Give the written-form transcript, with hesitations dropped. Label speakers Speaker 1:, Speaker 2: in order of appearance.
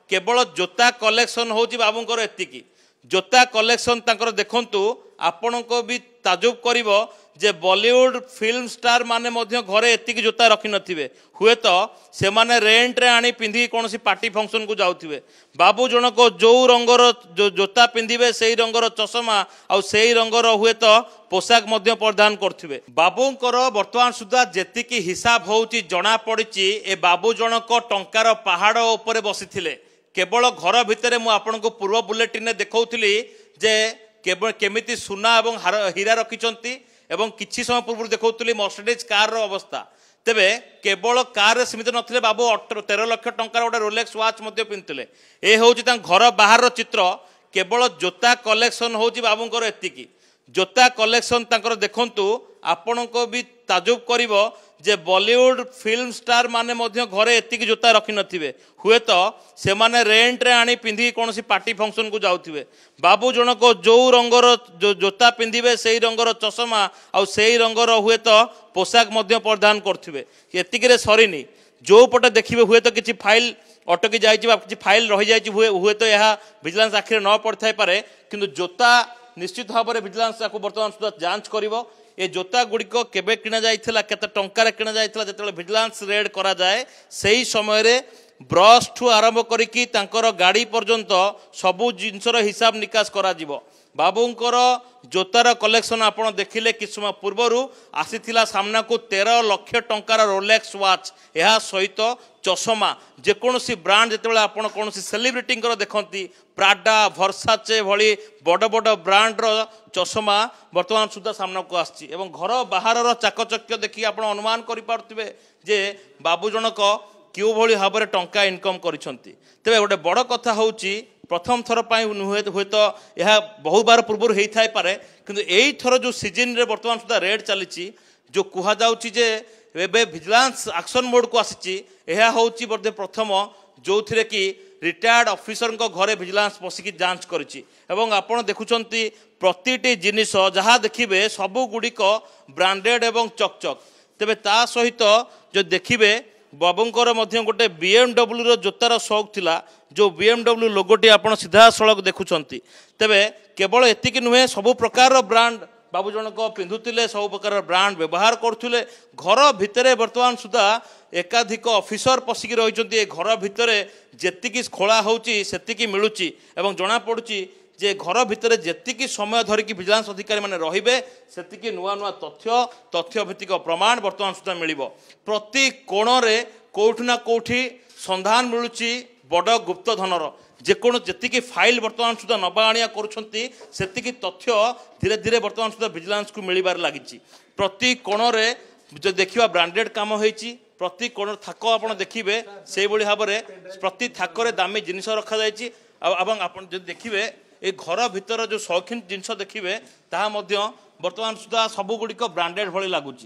Speaker 1: केवल जोता कलेक्शन होची बाबूंकर एतिकी जोता कलेक्शन तांकर देखंतु आपण को भी ताजुब करिवो जे बॉलीवुड फिल्म स्टार माने मध्य घरे एतिकी जोता रखि नथिबे हुए तो से माने रेंट रे आनी पिंधी कोनसी पार्टी फंक्शन को जाउथिबे बाबू जनको जो रंगर जोता पिंधिबे सेही रंगर चश्मा आ सेही रंगर हुए तो पोशाक मध्य परिधान करथिबे बाबूंकर वर्तमान सुधा जेतिकी हिसाब होउची जणा पड़िची ए बाबू जनको टंकार पहाड़ ऊपर बसिथिले केवल घर भितर मु आपनको पूर्व बुलेटिन देखौथिली जे केवल केमिति सुना एवं हीरा रखिचंती एवं किछि समय पूर्व देखौथिली मर्सिडीज कार रो अवस्था तेबे केवल कार सीमित नथिले बाबू 13 लाख टंकार गोटे रोलेक्स वाच मध्य पिंधुले ए होउची तां घर बाहर रो चित्र केवल जोता कलेक्शन होउची बाबूंकर एतिकी जोता कलेक्शन तांकर देखंतु आपण को भी ताजुब करिवो जे बॉलीवुड फिल्म स्टार माने मध्य घरे एतिकी जोता रखि नथिबे हुए तो से माने रेंट रे आनी पिंधी कोनसी पार्टी फंक्शन को जाउथिबे बाबू जनको जो रंगर जोता पिंधिबे सेही रंगर चश्मा आ सेही रंगर हुए तो पोशाक मध्य परिधान करथिबे एतिकी रे सरीनी जो पटे देखिबे हुए तो किछि फाइल अटकी जाइछि बा किछि फाइल रहि जाइछि हुए तो यह विजिलेंस आखिर न पड़थाय पारे किंतु जोता निश्चित भाव में विजिलेंस को बर्तमान सुधा जांच करिवो ए जोता गुड़िक केबे किना जाइथिला केते टंकार किना जाइथिला जेतेबेले विजिलेंस रेड करा जाए सही समय रे ब्रश ठू आरंभ करिकी तांकर गाड़ी पर्यंत सबु जिनसर हिसाब निकास करा जिवो बाबूंकर जोतार कलेक्शन आपण देखिले कि समय पूर्वर आसीथिला सामना को 13 लाख टंकार रोलेक्स वाच यह सहित चश्मा जेकोसी ब्रांड जितेबाला आपण कौन सेलिब्रिटी देखती प्राडा भर्साचे भली बड़ बड़ ब्रांड रो चश्मा वर्तमान सुधा सामना को आसी घर बाहर चाकचक्य देखिए आप अनुमान करें जे बाबू जनक क्यों भली भाव में टंका इनकम करिसंती तेबे गोटे बड़ कथा होउची प्रथम थर हुए तो यह बहु बार पूर्व होता है पारे किंतु यही थर जो सीजन रे वर्तमान सुधा रेड चली जो कह जाउची जे एबे विजिलेंस एक्शन मोड को आसी यह होउची बोधे प्रथम जो थे कि रिटायर्ड ऑफिसर घरे विजिलेंस पशिकी जांच करिछि एवं आपण देखुचंती प्रतिटी जिनिस जहाँ देखिबे सबु गुड़िक ब्रांडेड एवं चकचक तेबे ता सहित जो देखिबे बाबूंकर मध्य गोटे BMW रो जोतार शौक थिला जो BMW लोगोटी आपण सीधा सड़क देखुचंती तेबे केवल एतिकी नुहे सबु प्रकार ब्रांड बाबू जनक पिंधुतिले सब प्रकार ब्रांड व्यवहार करथुले घर भितरे वर्तमान सुधा एकाधिक ऑफिसर पशिकी रहिचंती घर भितरे जेतिकी खोला होउची सेतिकी मिलुची एवं जणा पडुची जे घर भितर जेतिकी समय धरिकी विजिलेंस अधिकारी माने रहिबे सेतिकी नुआ नुआ तथ्य भित्तिक प्रमाण वर्तमान सुधा मिलिबो प्रति कोणरे कोठना कोठी संधान मिलुची बड़ गुप्त धनर जेतिकी फाइल वर्तमान सुधा नबा आनिया करुछंती सेतिकी तथ्य धीरे धीरे वर्तमान सुधा विजिलेंस को मिलिबार लागिची प्रति कोणरे जो देखिबा ब्रांडेड काम होईची प्रति कोण थाक आपण देखिबे सेही भली भाबरे प्रति थाकरे दामी जिनिस रखा जायची एवं आपण जे देखिबे ए घर भितर जो शौकीन जिनस देखिए ताहा वर्तमान सुधा सबुगुड़िक ब्रांडेड भली लगुच।